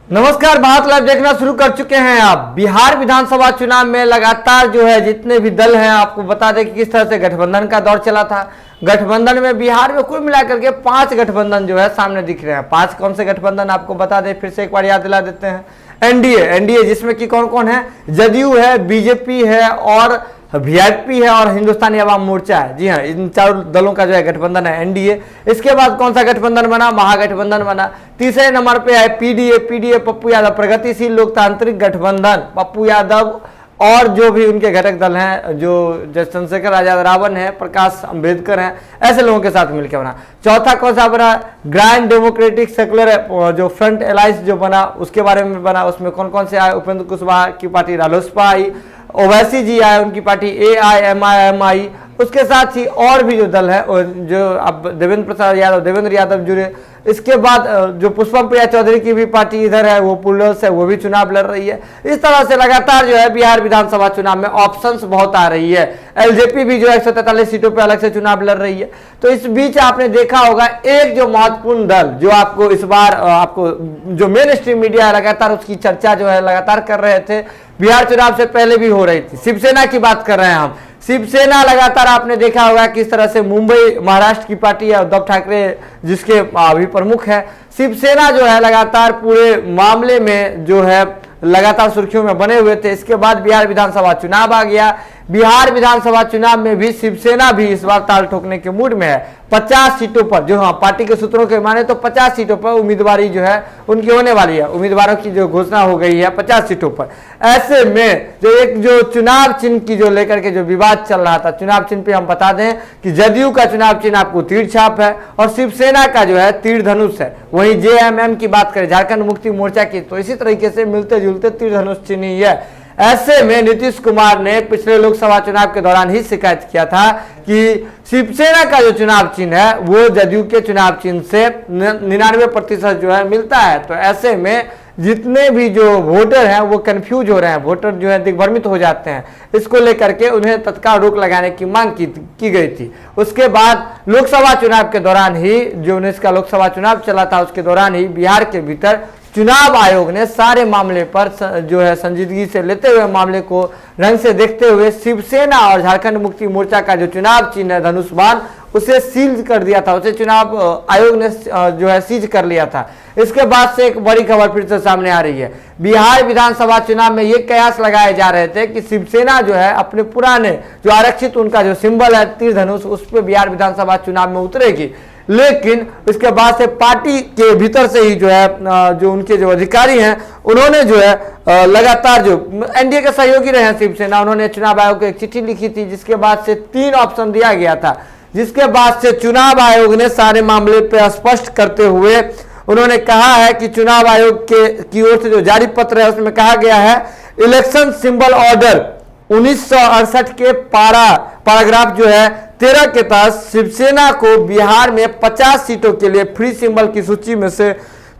नमस्कार, भारत लाइव देखना शुरू कर चुके हैं आप। बिहार विधानसभा चुनाव में लगातार जो है जितने भी दल हैं, आपको बता दें कि किस तरह से गठबंधन का दौर चला था। गठबंधन में बिहार में कुल मिलाकर के 5 गठबंधन जो है सामने दिख रहे हैं। 5 कौन से गठबंधन आपको बता दें, फिर से एक बार याद दिला देते हैं। एनडीए जिसमें कि कौन कौन है, जदयू है, बीजेपी है और वीआईपी है और हिंदुस्तानी अवाम मोर्चा है। जी हाँ, इन चारों दलों का जो है गठबंधन है एनडीए। इसके बाद कौन सा गठबंधन बना, महागठबंधन बना। तीसरे नंबर पे है पीडीए पप्पू यादव, प्रगतिशील लोकतांत्रिक गठबंधन, पप्पू यादव और जो भी उनके घटक दल हैं, जो चंद्रशेखर आजाद रावण है, प्रकाश अंबेडकर हैं, ऐसे लोगों के साथ मिलकर बना। चौथा कौन सा बना, ग्रैंड डेमोक्रेटिक सेकुलर जो फ्रंट अलायंस जो बना, उसके बारे में बना। उसमें कौन कौन से आए, उपेंद्र कुशवाहा की पार्टी रालोसपा आई, ओवैसी जी आए, उनकी पार्टी एआईएमआईएम आई। उसके साथ ही और भी जो दल है, जो अब देवेंद्र यादव जुड़े। इसके बाद जो पुष्पम प्रिया चौधरी की भी पार्टी इधर है, वो पुलर से वो भी चुनाव लड़ रही है। इस तरह से लगातार जो है बिहार विधानसभा चुनाव में ऑप्शंस बहुत आ रही है। एलजेपी भी जो 143 सीटों पर अलग से चुनाव लड़ रही है। तो इस बीच आपने देखा होगा एक जो महत्वपूर्ण दल जो आपको इस बार आपको जो मेन स्ट्रीम मीडिया है लगातार उसकी चर्चा जो है लगातार कर रहे थे, बिहार चुनाव से पहले भी हो रही थी। शिवसेना की बात कर रहे हैं हम। शिवसेना लगातार आपने देखा होगा किस तरह से मुंबई महाराष्ट्र की पार्टी है, उद्धव ठाकरे जिसके अभी प्रमुख है। शिवसेना जो है लगातार पूरे मामले में जो है लगातार सुर्खियों में बने हुए थे। इसके बाद बिहार विधानसभा चुनाव आ गया। बिहार विधानसभा चुनाव में भी शिवसेना भी इस बार ताल ठोकने के मूड में है। 50 सीटों पर जो हाँ पार्टी के सूत्रों के माने तो 50 सीटों पर उम्मीदवारी जो है उनकी होने वाली है। उम्मीदवारों की जो घोषणा हो गई है 50 सीटों पर। ऐसे में जो चुनाव चिन्ह की जो लेकर के जो विवाद चल रहा था, चुनाव चिन्ह पे हम बता दें कि जदयू का चुनाव चिन्ह आपको तीर छाप है और शिवसेना का जो है तीर धनुष है। वहीं जेएमएम की बात करें, झारखंड मुक्ति मोर्चा की, तो इसी तरीके से मिलते जुलते तीर धनुष चिन्ह ही है। ऐसे में नीतीश कुमार ने पिछले लोकसभा चुनाव के दौरान ही शिकायत किया था कि शिवसेना का जो चुनाव चिन्ह है वो जदयू के चुनाव चिन्ह से 99% जो है मिलता है। तो ऐसे में जितने भी जो वोटर हैं वो कंफ्यूज हो रहे हैं, वोटर जो है दिग्भ्रमित हो जाते हैं। इसको लेकर के उन्हें तत्काल रोक लगाने की मांग की गई थी। उसके बाद लोकसभा चुनाव के दौरान ही जो 19 का लोकसभा चुनाव चला था उसके दौरान ही बिहार के भीतर चुनाव आयोग ने सारे मामले पर जो है संजीदगी से लेते हुए मामले को रंग से देखते हुए शिवसेना और झारखंड मुक्ति मोर्चा का जो चुनाव चिन्ह है धनुष बाण, उसे सील कर दिया था। उसे चुनाव आयोग ने जो है सीज कर लिया था। इसके बाद से एक बड़ी खबर फिर से सामने आ रही है। बिहार विधानसभा चुनाव में ये कयास लगाए जा रहे थे कि शिवसेना जो है अपने पुराने जो आरक्षित उनका जो सिंबल है तीर धनुष, उस पर बिहार विधानसभा चुनाव में उतरेगी। लेकिन उसके बाद से पार्टी के भीतर से ही जो है जो उनके जो अधिकारी हैं उन्होंने जो है लगातार जो एनडीए के सहयोगी रहे हैं शिवसेना, उन्होंने चुनाव आयोग को एक चिट्ठी लिखी थी जिसके बाद से 3 ऑप्शन दिया गया था। जिसके बाद से चुनाव आयोग ने सारे मामले पे स्पष्ट करते हुए उन्होंने कहा है कि चुनाव आयोग की ओर से जो जारी पत्र है उसमें कहा गया है इलेक्शन सिंबल ऑर्डर 1968 के पैराग्राफ जो है 13 के तहत शिवसेना को बिहार में 50 सीटों के लिए फ्री सिंबल की सूची में से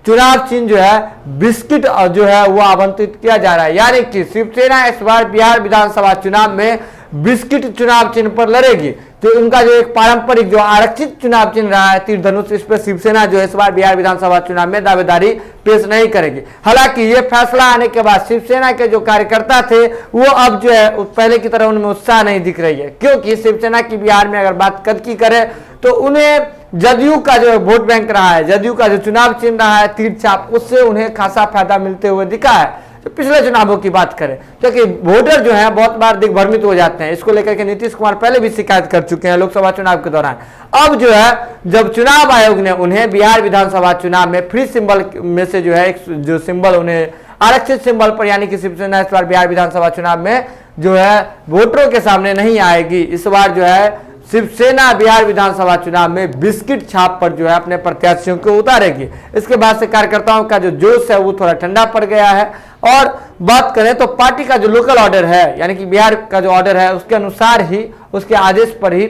चुनाव चिन्ह जो है बिस्किट जो है वो आवंटित किया जा रहा है। यानी कि शिवसेना इस बार बिहार विधानसभा चुनाव में बिस्किट चुनाव चिन्ह पर लड़ेगी। तो उनका जो एक पारंपरिक जो आरक्षित चुनाव चिन्ह रहा है तीर धनुष, इस पर शिवसेना जो इस बार बिहार विधानसभा चुनाव में दावेदारी पेश नहीं करेगी। हालांकि ये फैसला आने के बाद शिवसेना के जो कार्यकर्ता थे वो अब जो है पहले की तरह उनमें उत्साह नहीं दिख रही है, क्योंकि शिवसेना की बिहार में अगर बात कद की करें तो उन्हें जदयू का जो वोट बैंक रहा है, जदयू का जो चुनाव चिन्ह रहा है तीर छाप, उससे उन्हें खासा फायदा मिलते हुए दिखा है। तो पिछले चुनावों की बात करें क्योंकि वोटर जो है बहुत बार दिग्भ्रमित हो जाते हैं। इसको लेकर के नीतीश कुमार पहले भी शिकायत कर चुके हैं लोकसभा चुनाव के दौरान। अब जो है जब चुनाव आयोग ने उन्हें बिहार विधानसभा चुनाव में फ्री सिंबल में से जो है एक जो सिंबल उन्हें आरक्षित सिंबल पर, यानी कि शिवसेना इस बार बिहार विधानसभा चुनाव में जो है वोटरों के सामने नहीं आएगी। इस बार जो है शिवसेना बिहार विधानसभा चुनाव में बिस्किट छाप पर जो है अपने प्रत्याशियों को उतारेगी। इसके बाद से कार्यकर्ताओं का जो जोश है वो थोड़ा ठंडा पड़ गया है। और बात करें तो पार्टी का जो लोकल ऑर्डर है, यानी कि बिहार का जो ऑर्डर है उसके अनुसार ही, उसके आदेश पर ही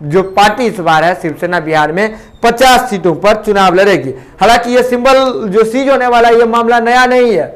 जो पार्टी इस बार है शिवसेना बिहार में 50 सीटों पर चुनाव लड़ेगी। हालांकि ये सिंबल जो सीज होने वाला है ये मामला नया नहीं है।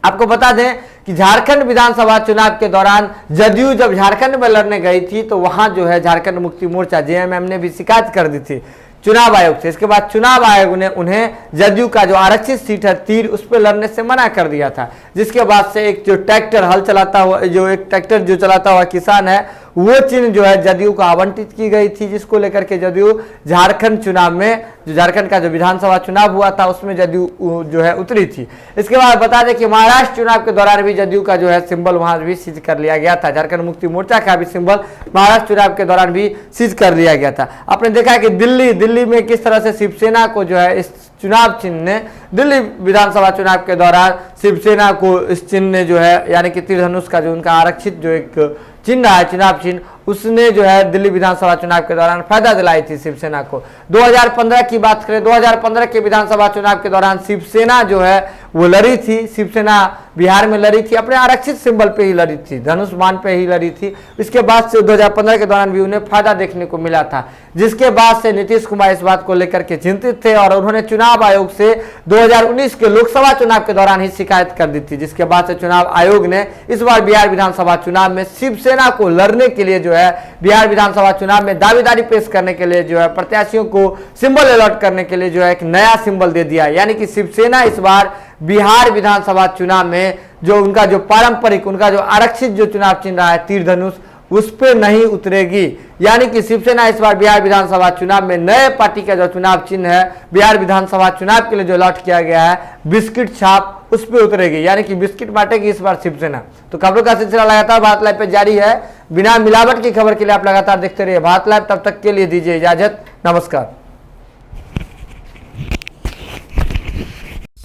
आपको बता दें कि झारखंड विधानसभा चुनाव के दौरान जदयू जब झारखंड में लड़ने गई थी तो वहां जो है झारखंड मुक्ति मोर्चा जेएमएम ने भी शिकायत कर दी थी चुनाव आयोग से। इसके बाद चुनाव आयोग ने उन्हें जदयू का जो आरक्षित सीट है तीर, उस पर लड़ने से मना कर दिया था। जिसके बाद से एक जो ट्रैक्टर हल चलाता हुआ, जो एक ट्रैक्टर जो चलाता हुआ किसान है, वो चिन्ह जो है जदयू को आवंटित की गई थी, जिसको लेकर के जदयू झारखंड चुनाव में, जो झारखंड का जो विधानसभा चुनाव हुआ था उसमें जदयू जो है उतरी थी। इसके बाद बता दें कि महाराष्ट्र चुनाव के दौरान भी जदयू का जो है सिंबल वहां भी सीज कर लिया गया था। झारखंड मुक्ति मोर्चा का भी सिंबल महाराष्ट्र चुनाव के दौरान भी सीज कर लिया गया था। आपने देखा कि दिल्ली में किस तरह से शिवसेना को जो है इस चुनाव चिन्ह ने, दिल्ली विधानसभा चुनाव के दौरान शिवसेना को इस चिन्ह ने जो है, यानी कि तीर धनुष का जो उनका आरक्षित जो एक चिन्ह है, चुनाव चिन्ह, उसने जो है दिल्ली विधानसभा चुनाव के दौरान फायदा दिलाई थी शिवसेना को। 2015 की बात करें, 2015 के विधानसभा चुनाव के दौरान शिवसेना जो है वो लड़ी थी, शिवसेना बिहार में लड़ी थी, अपने आरक्षित सिंबल पे ही लड़ी थी, धनुष बाण पे ही लड़ी थी। इसके बाद से 2015 के दौरान भी उन्हें फायदा देखने को मिला था, जिसके बाद से नीतीश कुमार इस बात को लेकर के चिंतित थे और उन्होंने चुनाव आयोग से 2019 के लोकसभा चुनाव के दौरान ही शिकायत कर दी थी। जिसके बाद से चुनाव आयोग ने इस बार बिहार विधानसभा चुनाव में शिवसेना को लड़ने के लिए जो है, बिहार विधानसभा चुनाव में दावेदारी पेश करने के लिए जो है, प्रत्याशियों को सिंबल अलॉट करने के लिए जो है एक नया सिंबल दे दिया। यानी कि शिवसेना इस बार बिहार विधानसभा चुनाव में जो उनका जो पारंपरिक, उनका जो आरक्षित जो चुनाव चिन्ह रहा है तीर धनुष, उस पर नहीं उतरेगी। यानी कि शिवसेना इस बार बिहार विधानसभा चुनाव में नए पार्टी का जो चुनाव चिन्ह है बिहार विधानसभा चुनाव के लिए जो अलॉट किया गया है, बिस्किट छाप, उस पर उतरेगी। यानी कि बिस्किट बांटेगी इस बार शिवसेना। तो खबरों का सिलसिला लगातार भारत लाइव पे जारी है। बिना मिलावट की खबर के लिए आप लगातार देखते रहिए भारत लाइव। तब तक के लिए दीजिए इजाजत, नमस्कार।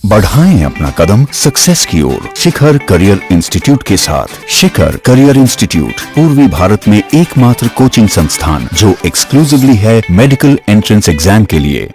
बढ़ाएं अपना कदम सक्सेस की ओर शिखर करियर इंस्टीट्यूट के साथ। शिखर करियर इंस्टीट्यूट पूर्वी भारत में एकमात्र कोचिंग संस्थान जो एक्सक्लूसिवली है मेडिकल एंट्रेंस एग्जाम के लिए।